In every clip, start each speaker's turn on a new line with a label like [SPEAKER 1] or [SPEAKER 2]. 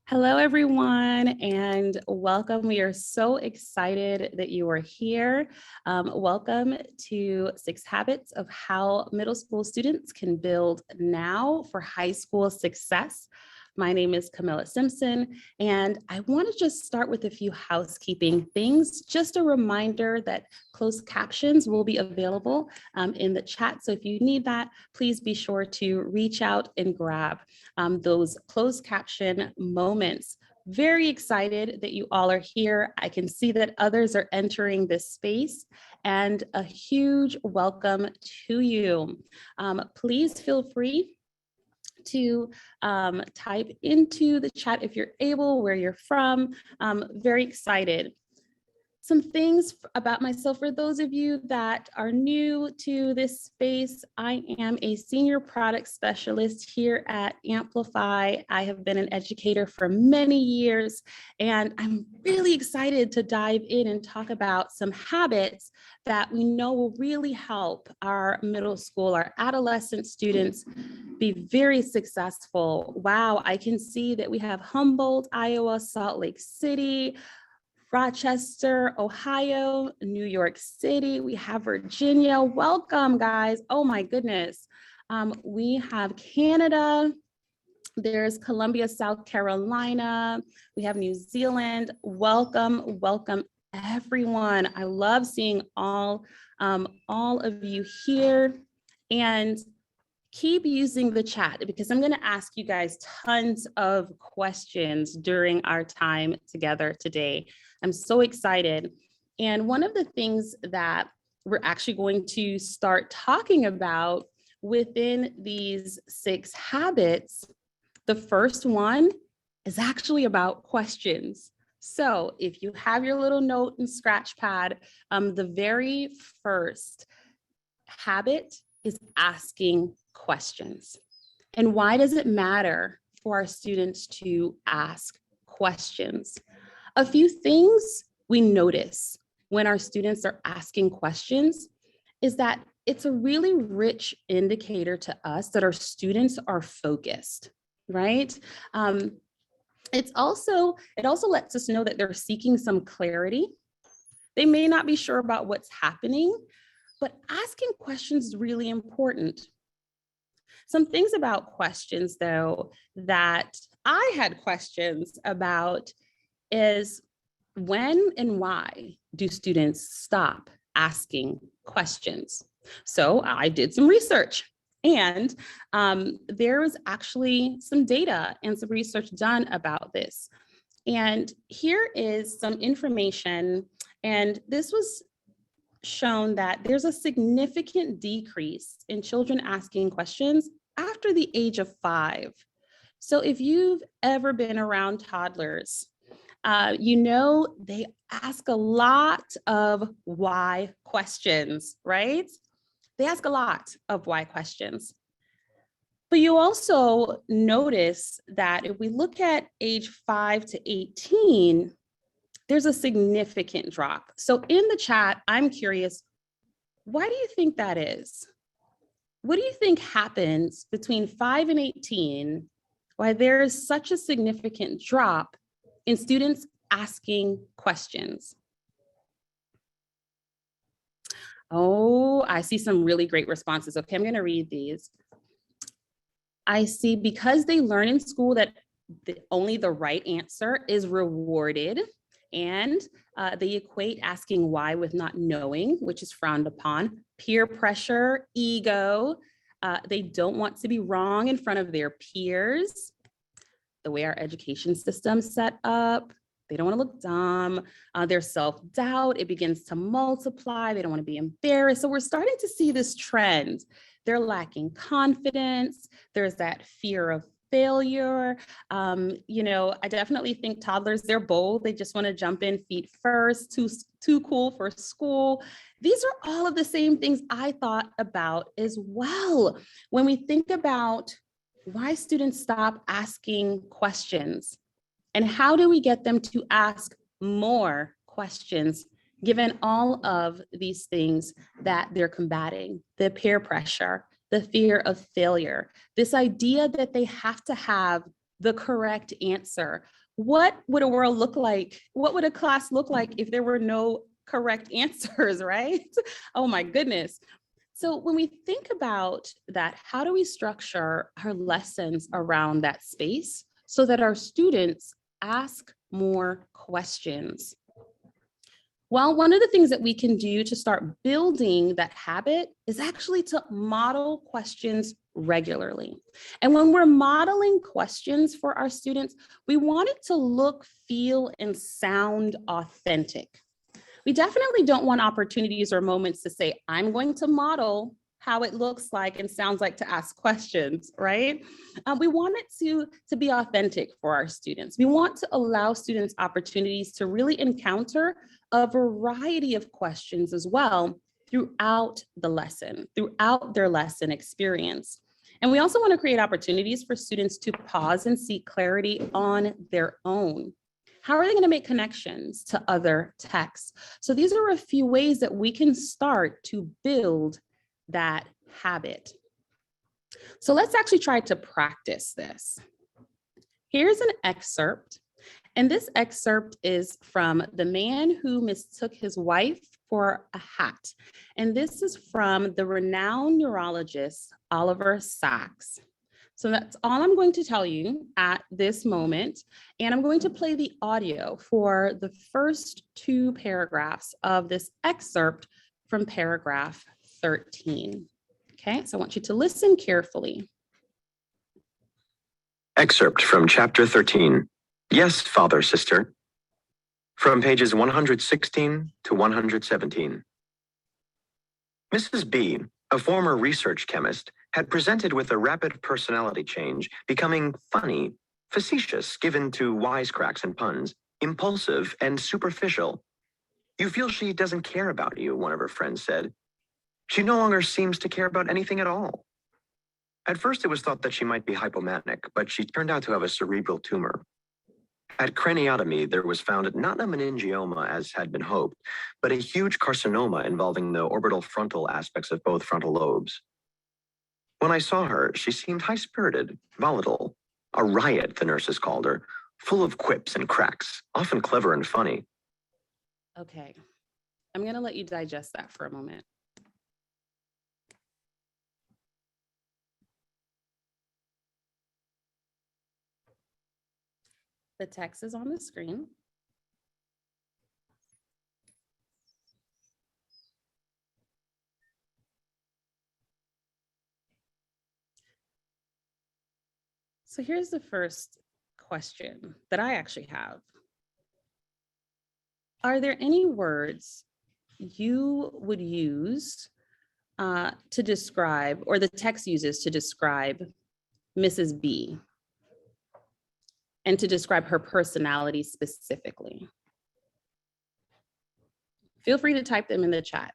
[SPEAKER 1] Hello, everyone, and welcome. We are so excited that you are here. Welcome to 6 Habits of How Middle School Students Can Build Now for High School Success. My name is Kamilah Simpson, and I want to just start with a few housekeeping things. Just a reminder that closed captions will be available in the chat. So if you need that, please be sure to reach out and grab those closed caption moments. Very excited that you all are here. I can see that others are entering this space, and a huge welcome to you. Please feel free to type into the chat if you're able, where you're from. Very excited. Some things about myself for those of you that are new to this space. I am a senior product specialist here at Amplify. I have been an educator for many years, and I'm really excited to dive in and talk about some habits that we know will really help our middle school, our adolescent students be very successful. Wow, I can see that we have Humboldt, Iowa, Salt Lake City, Rochester, Ohio, New York City. We have Virginia. Welcome, guys. Oh my goodness. We have Canada. There's Columbia, South Carolina. We have New Zealand. Welcome, welcome, everyone. I love seeing all of you here. And keep using the chat because I'm going to ask you guys tons of questions during our time together today. I'm so excited. And one of the things that we're actually going to start talking about within these 6 habits, the first one is actually about questions. So if you have your little note and scratch pad, the very first habit is asking questions. And why does it matter for our students to ask questions? A few things we notice when our students are asking questions is that it's a really rich indicator to us that our students are focused, right? It also lets us know that they're seeking some clarity. They may not be sure about what's happening, but asking questions is really important. Some things about questions, though, that I had questions about is when and why do students stop asking questions? So I did some research, and there was actually some data and some research done about this. And here is some information, and this was shown that there's a significant decrease in children asking questions after the age of 5. So if you've ever been around toddlers, you know they ask a lot of why questions, right? They ask a lot of why questions. But you also notice that if we look at age 5 to 18, there's a significant drop. So in the chat, I'm curious, why do you think that is? What do you think happens between 5 and 18, why there is such a significant drop in students asking questions? Oh, I see some really great responses. Okay, I'm going to read these. I see because they learn in school that only the right answer is rewarded. And they equate asking why with not knowing, which is frowned upon. Peer pressure, ego. They don't want to be wrong in front of their peers. The way our education system's set up, they don't want to look dumb. Their self-doubt, it begins to multiply. They don't want to be embarrassed. So we're starting to see this trend. They're lacking confidence. There's that fear of failure. I definitely think toddlers, they're bold. They just want to jump in feet first, too cool for school. These are all of the same things I thought about as well. When we think about why students stop asking questions and how do we get them to ask more questions, given all of these things that they're combating, the peer pressure, the fear of failure, this idea that they have to have the correct answer. What would a world look like? What would a class look like if there were no correct answers, right? Oh my goodness. So when we think about that, how do we structure our lessons around that space so that our students ask more questions? Well, one of the things that we can do to start building that habit is actually to model questions regularly. And when we're modeling questions for our students, we want it to look, feel, and sound authentic. We definitely don't want opportunities or moments to say, I'm going to model how it looks like and sounds like to ask questions, right? We want it to be authentic for our students. We want to allow students opportunities to really encounter a variety of questions as well throughout the lesson, throughout their lesson experience. And we also want to create opportunities for students to pause and seek clarity on their own. How are they going to make connections to other texts? So these are a few ways that we can start to build that habit. So let's actually try to practice this. Here's an excerpt, and this excerpt is from The Man Who Mistook His Wife for a Hat. And this is from the renowned neurologist, Oliver Sacks. So that's all I'm going to tell you at this moment. And I'm going to play the audio for the first 2 paragraphs of this excerpt from paragraph 13. Okay, so I want you to listen carefully.
[SPEAKER 2] Excerpt from chapter 13. Yes, Father, Sister. From pages 116 to 117. Mrs. B, a former research chemist, had presented with a rapid personality change, becoming funny, facetious, given to wisecracks and puns, impulsive and superficial. You feel she doesn't care about you, one of her friends said. She no longer seems to care about anything at all. At first, it was thought that she might be hypomanic, but she turned out to have a cerebral tumor. At craniotomy, there was found not a meningioma as had been hoped, but a huge carcinoma involving the orbital frontal aspects of both frontal lobes. When I saw her, she seemed high-spirited, volatile, a riot, the nurses called her, full of quips and cracks, often clever and funny.
[SPEAKER 1] Okay, I'm going to let you digest that for a moment. The text is on the screen. So here's the first question that I actually have. Are there any words you would use to describe, or the text uses to describe Mrs. B and to describe her personality specifically? Feel free to type them in the chat.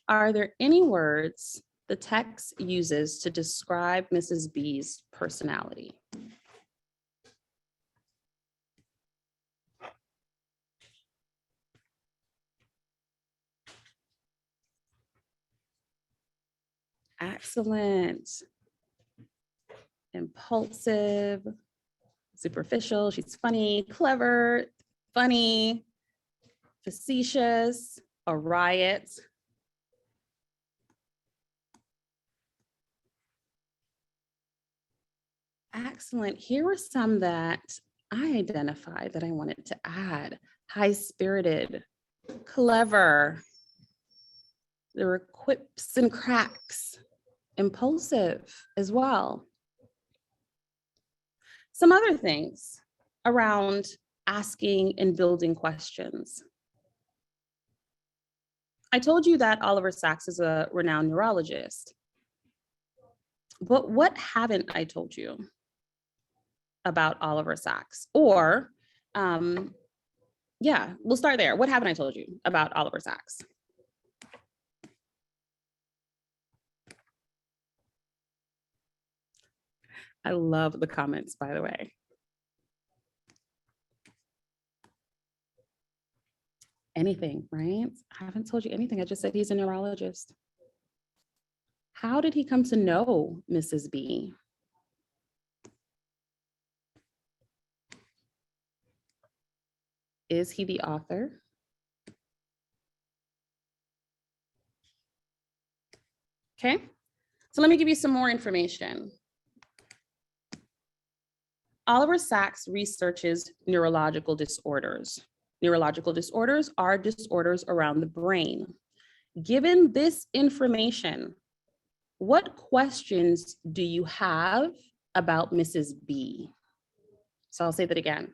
[SPEAKER 1] Are there any words the text uses to describe Mrs. B's personality? Excellent. Impulsive, superficial, she's funny, clever, funny, facetious, a riot. Excellent. Here were some that I identified that I wanted to add. High-spirited, clever. There were quips and cracks. Impulsive as well. Some other things around asking and building questions. I told you that Oliver Sacks is a renowned neurologist. But what haven't I told you about Oliver Sacks? Or, yeah, we'll start there. What haven't I told you about Oliver Sacks? I love the comments, by the way. Anything, right? I haven't told you anything. I just said he's a neurologist. How did he come to know Mrs. B? Is he the author? Okay, so let me give you some more information. Oliver Sacks researches neurological disorders. Neurological disorders are disorders around the brain. Given this information, what questions do you have about Mrs. B? So I'll say that again.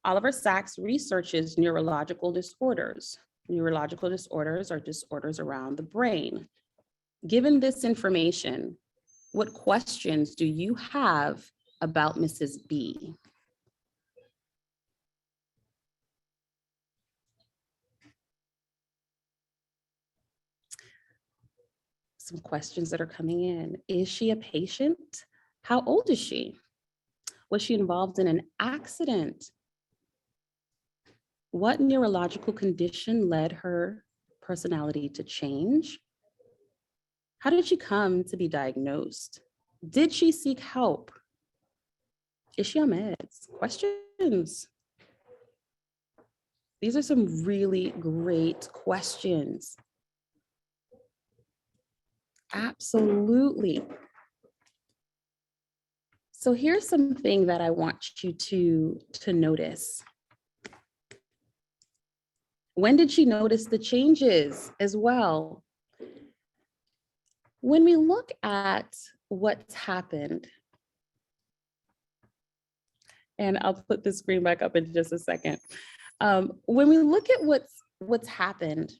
[SPEAKER 1] Oliver Sacks researches neurological disorders. Neurological disorders are disorders around the brain. Given this information, what questions do you have about Mrs. B? Some questions that are coming in. Is she a patient? How old is she? Was she involved in an accident? What neurological condition led her personality to change? How did she come to be diagnosed? Did she seek help? Is she on meds? Questions. These are some really great questions. Absolutely. So here's something that I want you to notice. When did she notice the changes as well? When we look at what's happened, and I'll put the screen back up in just a second. When we look at what's happened,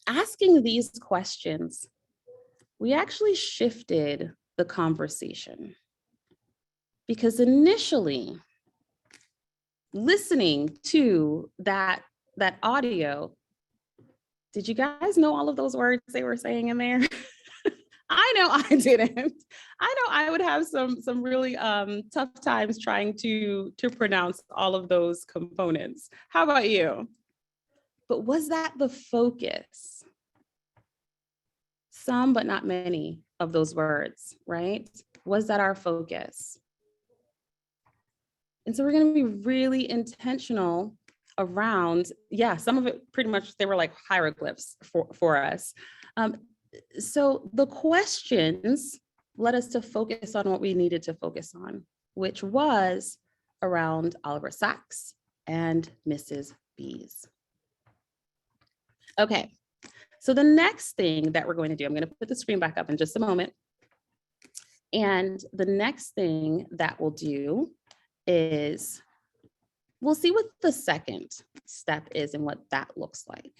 [SPEAKER 1] asking these questions, we actually shifted the conversation. Because initially, listening to that audio, did you guys know all of those words they were saying in there? I know I didn't. I know I would have some really tough times trying to pronounce all of those components. How about you? But was that the focus? Some, but not many of those words, right? Was that our focus? And so we're going to be really intentional around, yeah, some of it pretty much, they were like hieroglyphs for us. So the questions led us to focus on what we needed to focus on, which was around Oliver Sacks and Mrs. B's. Okay, so the next thing that we're going to do, I'm going to put the screen back up in just a moment. And the next thing that we'll do is we'll see what the second step is and what that looks like.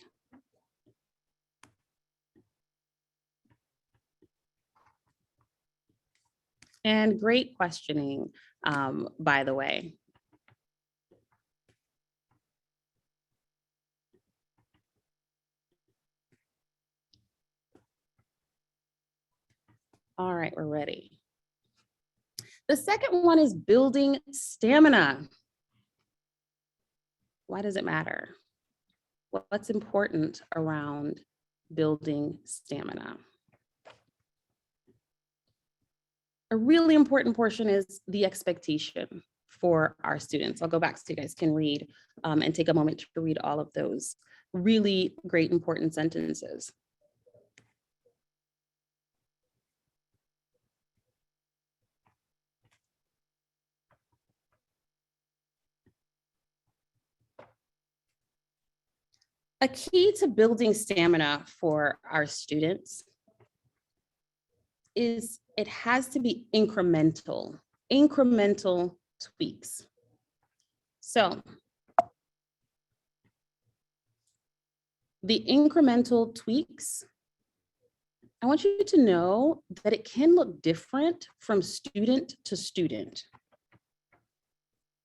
[SPEAKER 1] And great questioning, by the way. All right, we're ready. The second one is building stamina. Why does it matter? What's important around building stamina? A really important portion is the expectation for our students. I'll go back so you guys can read and take a moment to read all of those really great important sentences. A key to building stamina for our students is it has to be incremental tweaks. So the incremental tweaks, I want you to know that it can look different from student to student.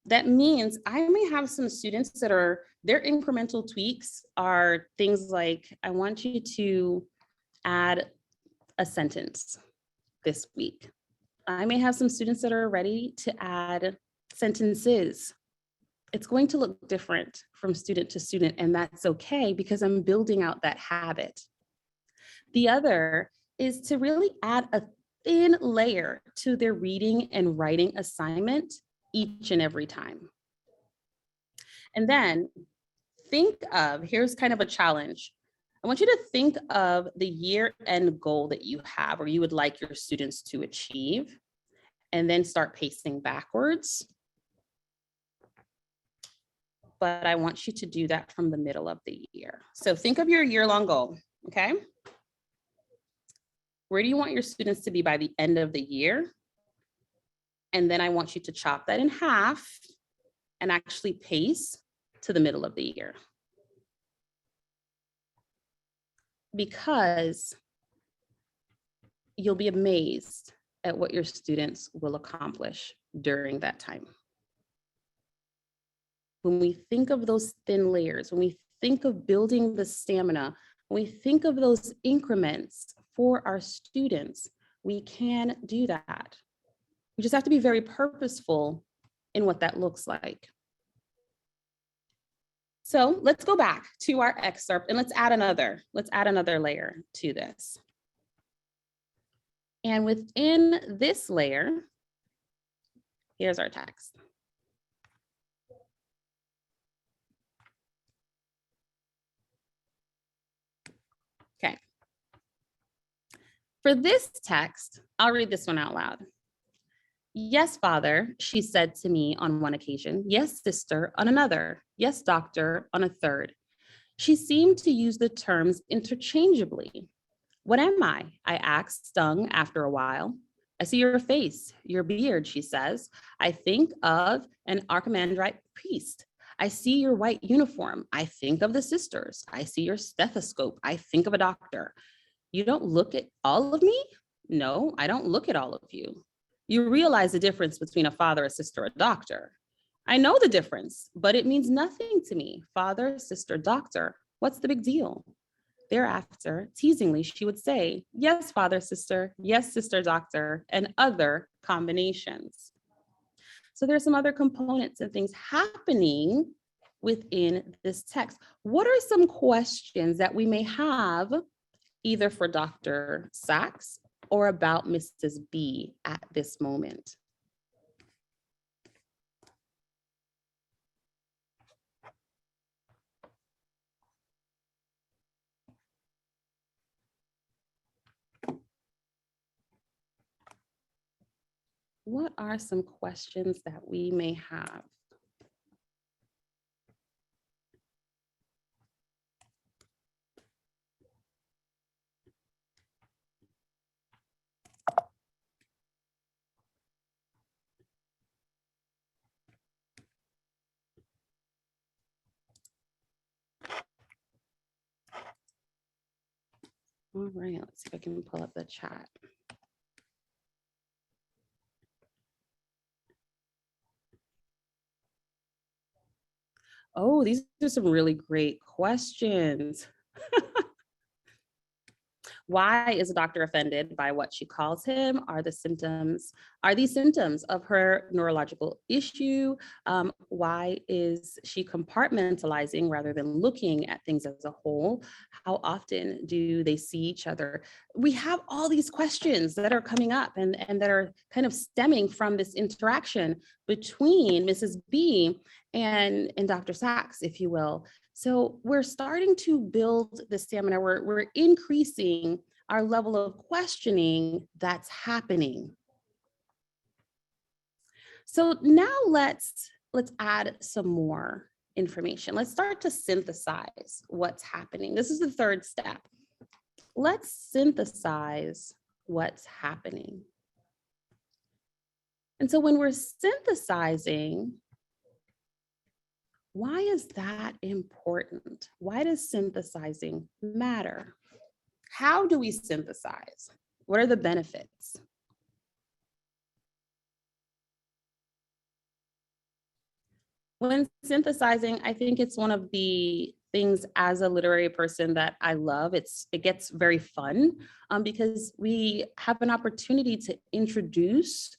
[SPEAKER 1] That means I may have some students that their incremental tweaks are things like, I want you to add a sentence this week. I may have some students that are ready to add sentences. It's going to look different from student to student, and that's okay because I'm building out that habit. The other is to really add a thin layer to their reading and writing assignment each and every time. And then think of, here's kind of a challenge. I want you to think of the year-end goal that you have or you would like your students to achieve, and then start pacing backwards. But I want you to do that from the middle of the year. So think of your year-long goal, okay? Where do you want your students to be by the end of the year? And then I want you to chop that in half and actually pace to the middle of the year. Because you'll be amazed at what your students will accomplish during that time. When we think of those thin layers, when we think of building the stamina, when we think of those increments for our students, we can do that. We just have to be very purposeful in what that looks like. So let's go back to our excerpt and let's add another layer to this. And within this layer, here's our text. Okay. For this text, I'll read this one out loud. Yes, Father, she said to me on one occasion. Yes, sister, on another. Yes, doctor, on a third. She seemed to use the terms interchangeably. What am I asked, stung after a while. I see your face, your beard, she says. I think of an archimandrite priest. I see your white uniform. I think of the sisters. I see your stethoscope. I think of a doctor. You don't look at all of me? No, I don't look at all of you. You realize the difference between a father, a sister, a doctor. I know the difference, but it means nothing to me. Father, sister, doctor. What's the big deal? Thereafter, teasingly, she would say, yes, father, sister, yes, sister, doctor, and other combinations. So there's some other components and things happening within this text. What are some questions that we may have either for Dr. Sachs or about Mrs. B at this moment? What are some questions that we may have? All right, let's see if I can pull up the chat. Oh, these are some really great questions. Why is a doctor offended by what she calls him? Are these symptoms of her neurological issue? Why is she compartmentalizing rather than looking at things as a whole? How often do they see each other? We have all these questions that are coming up and that are kind of stemming from this interaction between Mrs. B and Dr. Sachs, if you will. So we're starting to build the stamina. We're increasing our level of questioning that's happening. So now let's add some more information. Let's start to synthesize what's happening. This is the third step. Let's synthesize what's happening. And so when we're synthesizing, why is that important? Why does synthesizing matter? How do we synthesize? What are the benefits? When synthesizing, I think it's one of the things as a literary person that I love. It gets very fun because we have an opportunity to introduce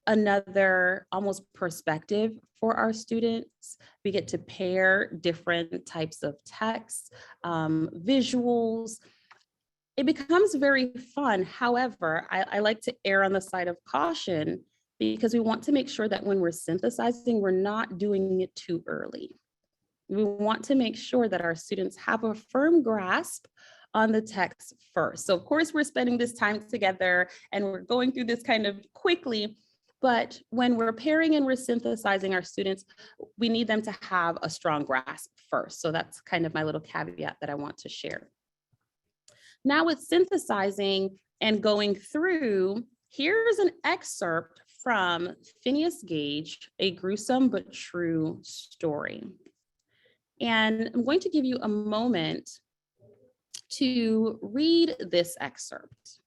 [SPEAKER 1] another almost perspective for our students. We get to pair different types of texts, visuals. It becomes very fun. However, I like to err on the side of caution because we want to make sure that when we're synthesizing, we're not doing it too early. We want to make sure that our students have a firm grasp on the text first. So of course, we're spending this time together and we're going through this kind of quickly, but when we're pairing and we're synthesizing our students, we need them to have a strong grasp first. So that's kind of my little caveat that I want to share. Now with synthesizing and going through, here's an excerpt from Phineas Gage, A Gruesome But True Story. And I'm going to give you a moment to read this excerpt.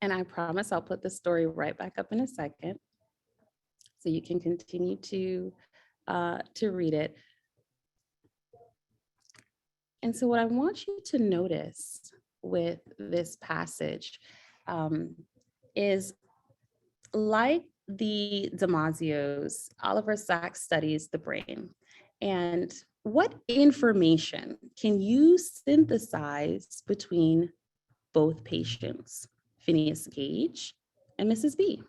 [SPEAKER 1] And I promise I'll put the story right back up in a second, so you can continue to read it. And so what I want you to notice with this passage is, like the Damasio's, Oliver Sacks studies the brain. And what information can you synthesize between both patients, Phineas Gage and Mrs. B?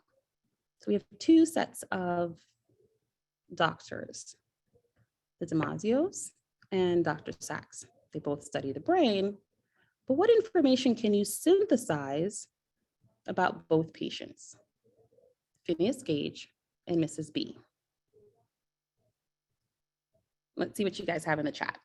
[SPEAKER 1] So we have two sets of doctors, the Damasio's and Dr. Sacks. They both study the brain, but what information can you synthesize about both patients, Phineas Gage and Mrs. B? Let's see what you guys have in the chat.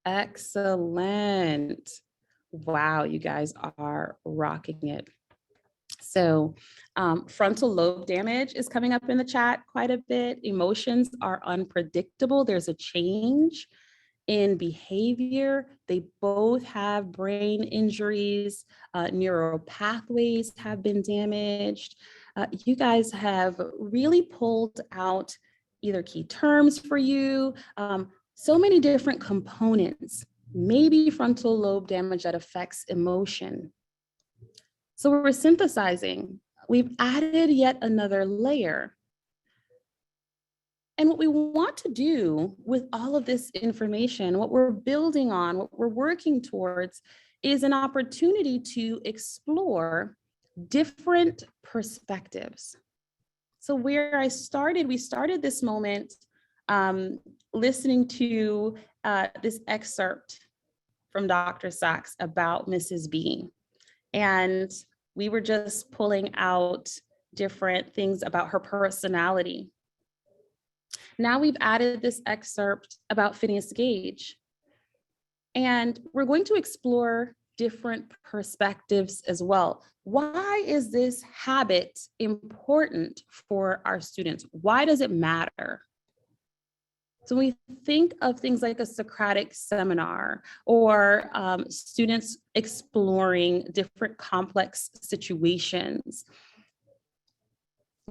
[SPEAKER 1] Excellent. Wow, you guys are rocking it. So frontal lobe damage is coming up in the chat quite a bit. Emotions are unpredictable. There's a change in behavior. They both have brain injuries. Neural pathways have been damaged. You guys have really pulled out either key terms for you, so many different components, maybe frontal lobe damage that affects emotion. So we're synthesizing. We've added yet another layer. And what we want to do with all of this information, what we're building on, what we're working towards, is an opportunity to explore different perspectives. So where we started this moment listening to this excerpt from Dr. Sacks about Mrs. B. And we were just pulling out different things about her personality. Now we've added this excerpt about Phineas Gage. And we're going to explore different perspectives as well. Why is this habit important for our students? Why does it matter? So when we think of things like a Socratic seminar or students exploring different complex situations,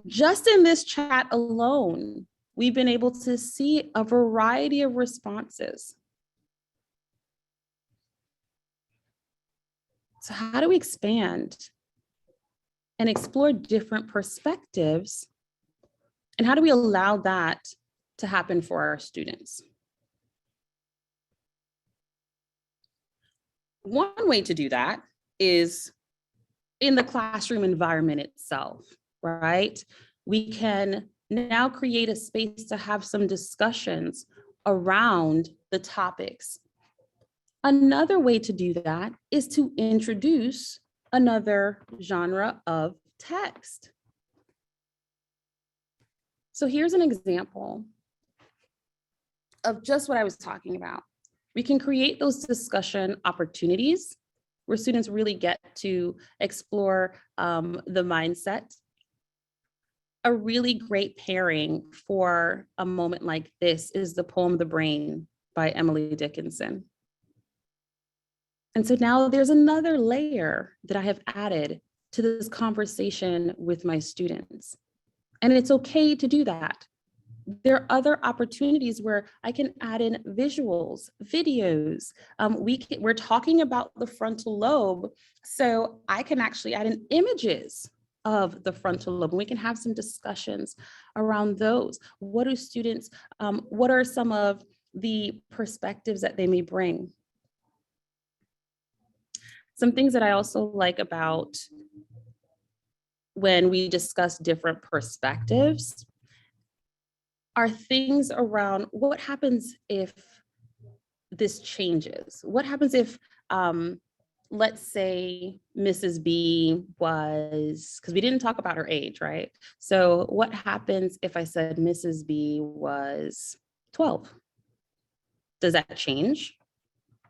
[SPEAKER 1] just in this chat alone, we've been able to see a variety of responses. So how do we expand and explore different perspectives? And how do we allow that to happen for our students? One way to do that is in the classroom environment itself, right? We can now create a space to have some discussions around the topics. Another way to do that is to introduce another genre of text. So here's an example of just what I was talking about. We can create those discussion opportunities where students really get to explore the mindset. A really great pairing for a moment like this is the poem The Brain by Emily Dickinson. And so now there's another layer that I have added to this conversation with my students. And it's okay to do that. There are other opportunities where I can add in visuals, videos. We're talking about the frontal lobe, so I can actually add in images of the frontal lobe, and we can have some discussions around those. What do students, what are some of the perspectives that they may bring? Some things that I also like about when we discuss different perspectives are things around what happens if this changes? What happens if, let's say Mrs. B was, because we didn't talk about her age, right? So what happens if I said Mrs. B was 12? Does that change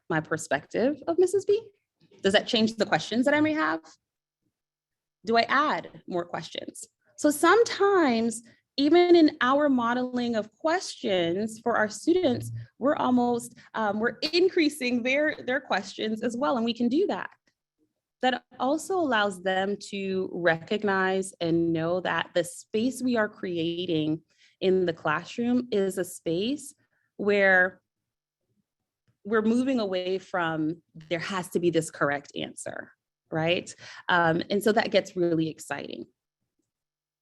[SPEAKER 1] my perspective of Mrs. B? Does that change the questions that I may have? Do I add more questions? So sometimes, even in our modeling of questions for our students, we're almost, we're increasing their questions as well, and we can do that. That also allows them to recognize and know that the space we are creating in the classroom is a space where we're moving away from there has to be this correct answer, right? And so that gets really exciting.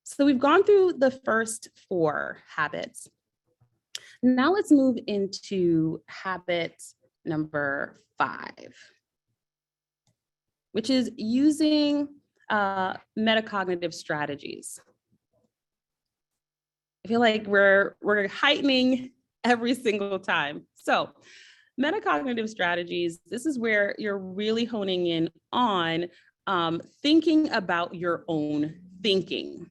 [SPEAKER 1] So we've gone through the first 4 habits. Now let's move into habit number 5, which is using metacognitive strategies. I feel like we're heightening every single time. So metacognitive strategies, this is where you're really honing in on thinking about your own thinking.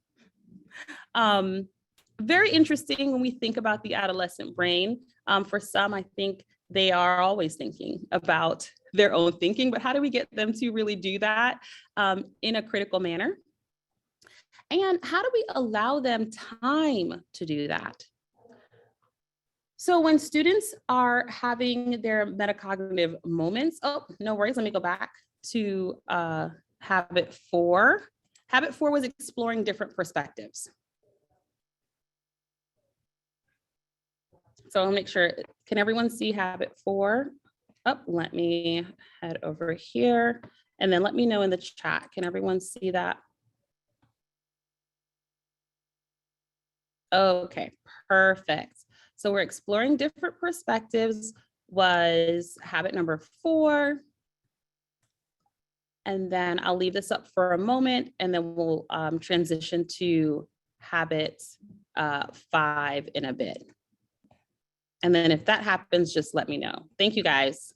[SPEAKER 1] Very interesting when we think about the adolescent brain. For some, I think they are always thinking about their own thinking, but how do we get them to really do that in a critical manner? And how do we allow them time to do that? So when students are having their metacognitive moments, oh, no worries, let me go back to habit 4. Habit 4 was exploring different perspectives. So I'll make sure, can everyone see habit 4? Oh, let me head over here and then let me know in the chat. Can everyone see that? Okay, perfect. So we're exploring different perspectives was habit number 4. And then I'll leave this up for a moment and then we'll transition to habit 5 in a bit. And then if that happens, just let me know. Thank you, guys.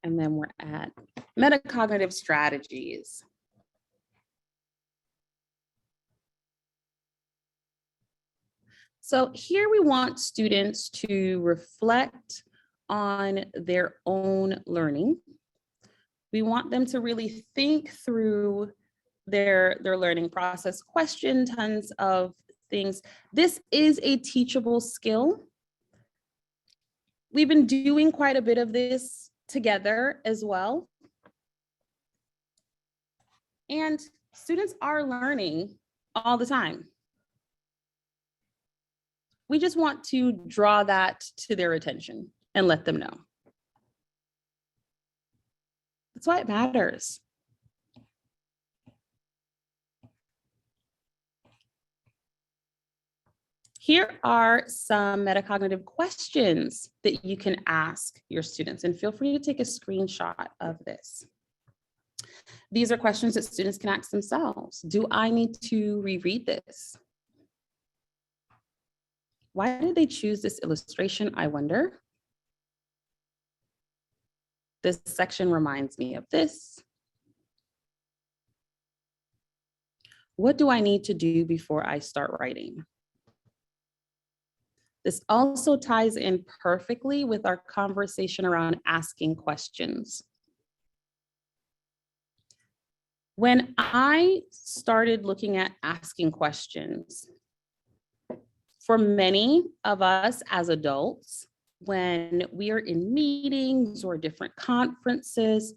[SPEAKER 1] And then we're at metacognitive strategies. So here we want students to reflect on their own learning. We want them to really think through their learning process, question tons of things. This is a teachable skill. We've been doing quite a bit of this together as well. And students are learning all the time. We just want to draw that to their attention and let them know. That's why it matters. Here are some metacognitive questions that you can ask your students, and feel free to take a screenshot of this. These are questions that students can ask themselves. Do I need to reread this? Why did they choose this illustration, I wonder? This section reminds me of this. What do I need to do before I start writing? This also ties in perfectly with our conversation around asking questions. When I started looking at asking questions, for many of us as adults, when we are in meetings or different conferences,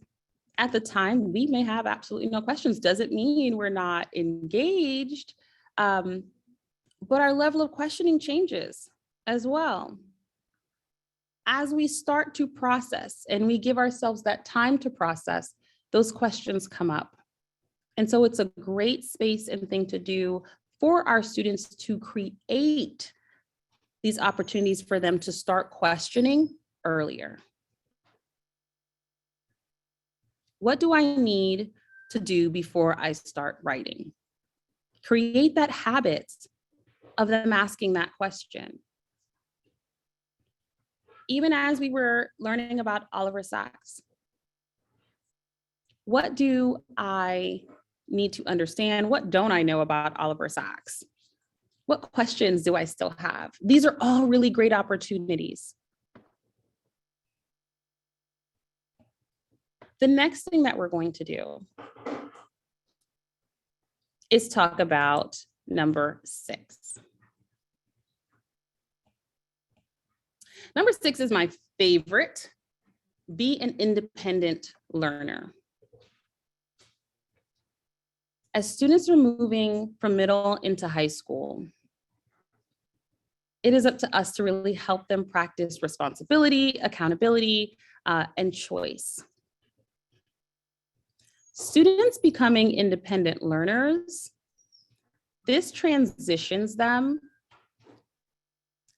[SPEAKER 1] at the time, we may have absolutely no questions. Doesn't mean we're not engaged, but our level of questioning changes as well. As we start to process and we give ourselves that time to process, those questions come up. And so it's a great space and thing to do for our students to create these opportunities for them to start questioning earlier. What do I need to do before I start writing? Create that habit of them asking that question. Even as we were learning about Oliver Sacks, what do I need to understand? What don't I know about Oliver Sacks? What questions do I still have? These are all really great opportunities. The next thing that we're going to do is talk about number 6. Number 6 is my favorite. Be an independent learner. As students are moving from middle into high school, it is up to us to really help them practice responsibility, accountability, and choice. Students becoming independent learners, this transitions them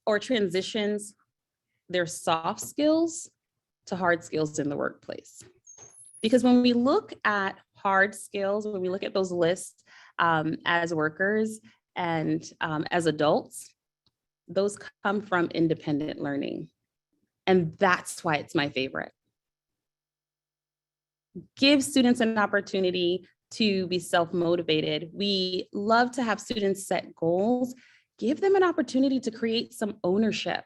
[SPEAKER 1] or transitions their soft skills to hard skills in the workplace. Because when we look at hard skills, when we look at those lists as workers and as adults, those come from independent learning. And that's why it's my favorite. Give students an opportunity to be self-motivated. We love to have students set goals. Give them an opportunity to create some ownership.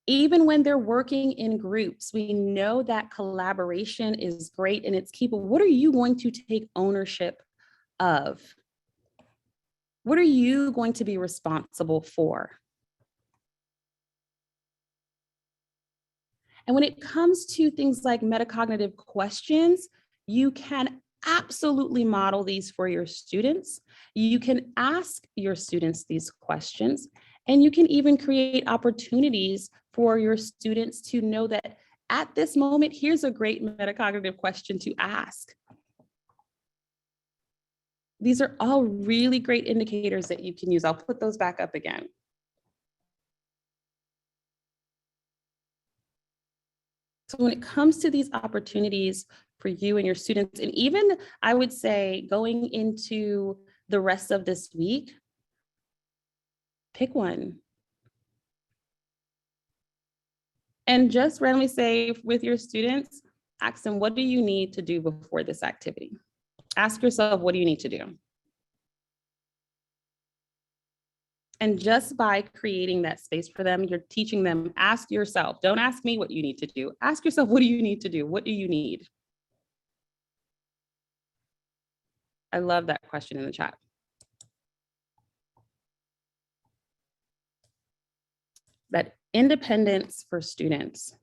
[SPEAKER 1] Even when they're working in groups, we know that collaboration is great and it's key, but what are you going to take ownership of? What are you going to be responsible for? And when it comes to things like metacognitive questions, you can absolutely model these for your students. You can ask your students these questions, and you can even create opportunities for your students to know that at this moment, here's a great metacognitive question to ask. These are all really great indicators that you can use. I'll put those back up again. So when it comes to these opportunities for you and your students, and even I would say going into the rest of this week, pick one. And just randomly say with your students, ask them, what do you need to do before this activity? Ask yourself, what do you need to do? And just by creating that space for them, you're teaching them, ask yourself, don't ask me what you need to do. Ask yourself, what do you need to do? What do you need? I love that question in the chat. That independence for students,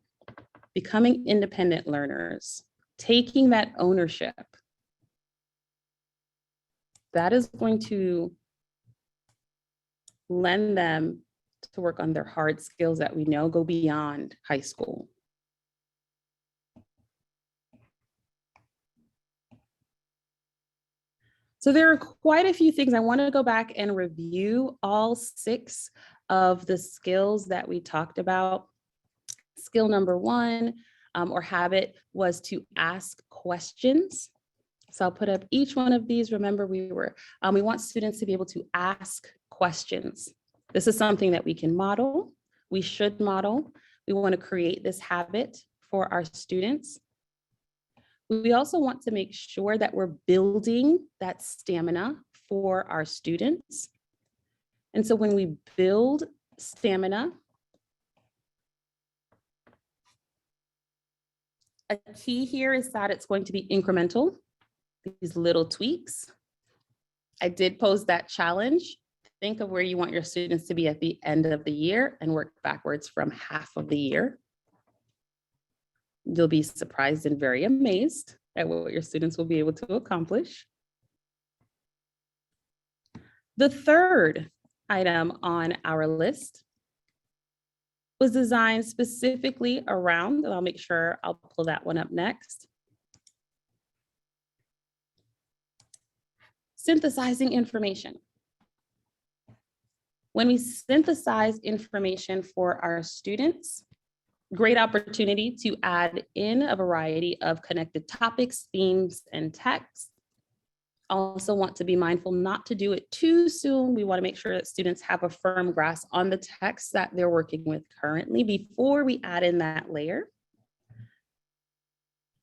[SPEAKER 1] becoming independent learners, taking that ownership, that is going to lend them to work on their hard skills that we know go beyond high school. So there are quite a few things. I want to go back and review all 6 of the skills that we talked about. Skill number 1 or habit was to ask questions. So I'll put up each one of these. Remember, we want students to be able to ask questions. This is something that we can model. We should model. We want to create this habit for our students. We also want to make sure that we're building that stamina for our students. And so when we build stamina, a key here is that it's going to be incremental, these little tweaks. I did pose that challenge. Think of where you want your students to be at the end of the year and work backwards from half of the year. You'll be surprised and very amazed at what your students will be able to accomplish. The third item on our list was designed specifically around, and I'll make sure I'll pull that one up next, synthesizing information. When we synthesize information for our students, great opportunity to add in a variety of connected topics, themes, and texts. Also want to be mindful not to do it too soon. We want to make sure that students have a firm grasp on the text that they're working with currently before we add in that layer.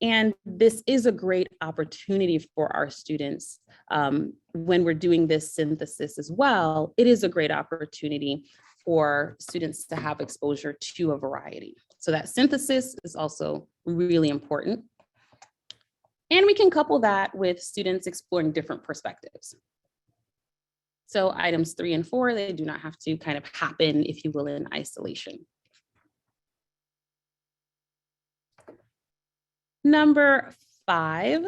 [SPEAKER 1] And this is a great opportunity for our students when we're doing this synthesis as well. It is a great opportunity for students to have exposure to a variety. So that synthesis is also really important. And we can couple that with students exploring different perspectives. So items 3 and 4, they do not have to kind of happen, if you will, in isolation. Number 5,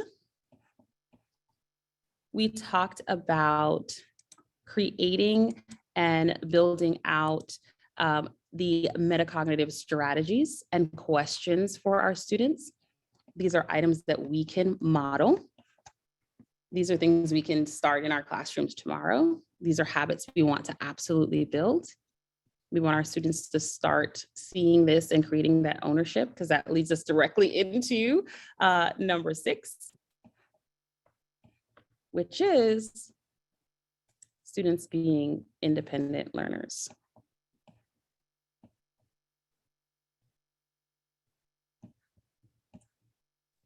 [SPEAKER 1] we talked about creating and building out the metacognitive strategies and questions for our students. These are items that we can model. These are things we can start in our classrooms tomorrow. These are habits we want to absolutely build. We want our students to start seeing this and creating that ownership, because that leads us directly into number 6, which is students being independent learners.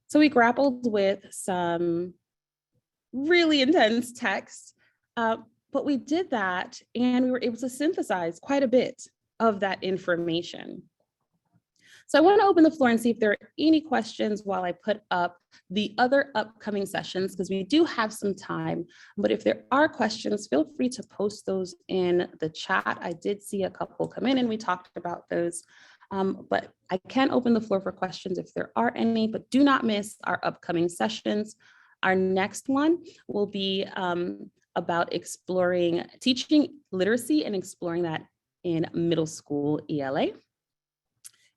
[SPEAKER 1] So we grappled with some really intense text, but we did that and we were able to synthesize quite a bit of that information. So I want to open the floor and see if there are any questions while I put up the other upcoming sessions, because we do have some time. But if there are questions, feel free to post those in the chat. I did see a couple come in and we talked about those. But I can open the floor for questions if there are any, but do not miss our upcoming sessions. Our next one will be about exploring teaching literacy and exploring that in middle school ELA.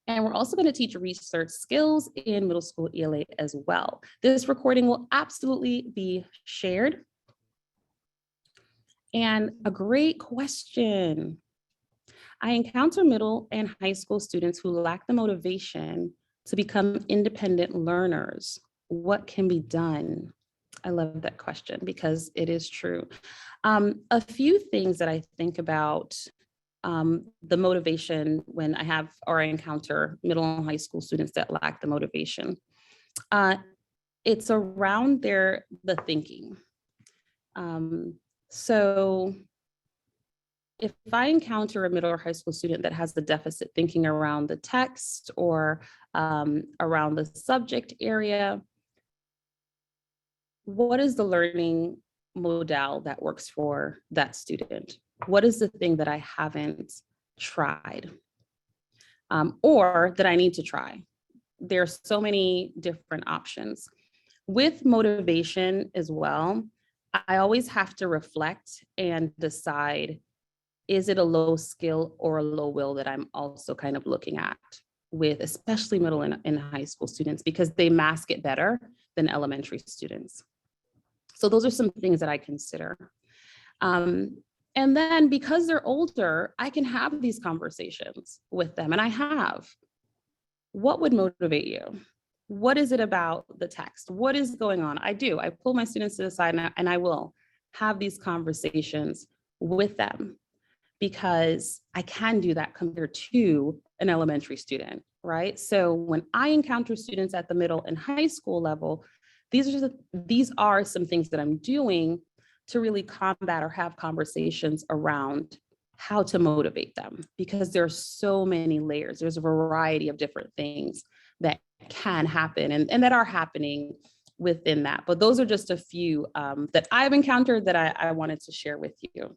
[SPEAKER 1] And we're also going to teach research skills in middle school ELA as well. This recording will absolutely be shared. And a great question. I encounter middle and high school students who lack the motivation to become independent learners. What can be done? I love that question because it is true. A few things that I think about the motivation when I have or I encounter middle and high school students that lack the motivation. It's around the thinking. So if I encounter a middle or high school student that has the deficit thinking around the text or around the subject area, what is the learning modal that works for that student? What is the thing that I haven't tried or that I need to try? There's so many different options. With motivation as well, I always have to reflect and decide, is it a low skill or a low will that I'm also kind of looking at with especially middle and high school students, because they mask it better than elementary students. So those are some things that I consider. And then because they're older, I can have these conversations with them, and I have. What would motivate you? What is it about the text? What is going on? I do. I pull my students to the side and I will have these conversations with them, because I can do that compared to an elementary student, right? So when I encounter students at the middle and high school level, these are some things that I'm doing to really combat or have conversations around how to motivate them, because there are so many layers. There's a variety of different things that can happen and that are happening within that. But those are just a few that I've encountered that I wanted to share with you.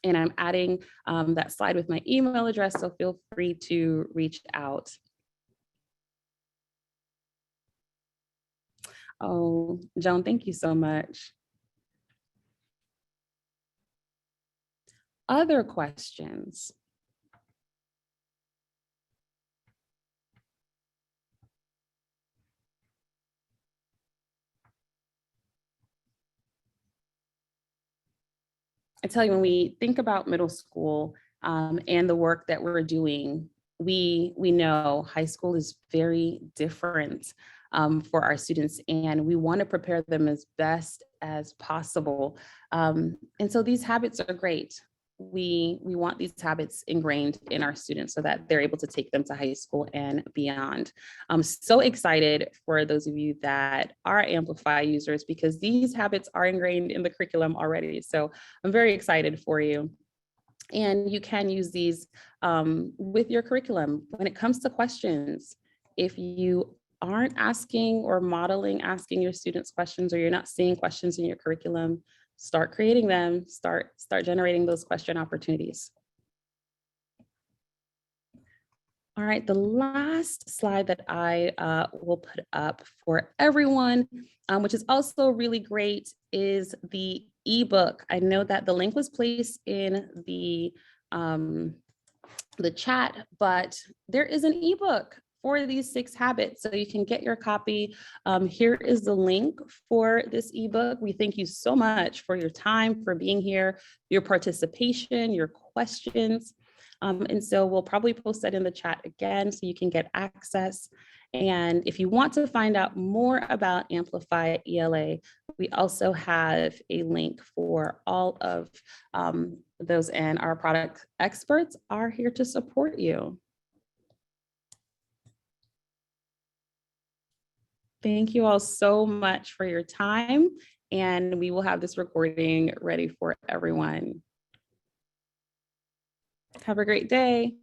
[SPEAKER 1] And I'm adding that slide with my email address, so feel free to reach out. Oh, Joan, thank you so much. Other questions? I tell you, when we think about middle school and the work that we're doing, we know high school is very different for our students, and we want to prepare them as best as possible. And so these habits are great. We want these habits ingrained in our students so that they're able to take them to high school and beyond. I'm so excited for those of you that are Amplify users, because these habits are ingrained in the curriculum already. So I'm very excited for you. And you can use these with your curriculum. When it comes to questions, if you aren't asking or modeling asking your students questions, or you're not seeing questions in your curriculum, start creating them, start generating those question opportunities. All right, the last slide that I will put up for everyone, which is also really great, is the ebook. I know that the link was placed in the chat, but there is an ebook for these 6 habits, so you can get your copy. Here is the link for this ebook. We thank you so much for your time, for being here, your participation, your questions. And so we'll probably post that in the chat again so you can get access. And if you want to find out more about Amplify ELA, we also have a link for all of those, and our product experts are here to support you. Thank you all so much for your time, and we will have this recording ready for everyone. Have a great day.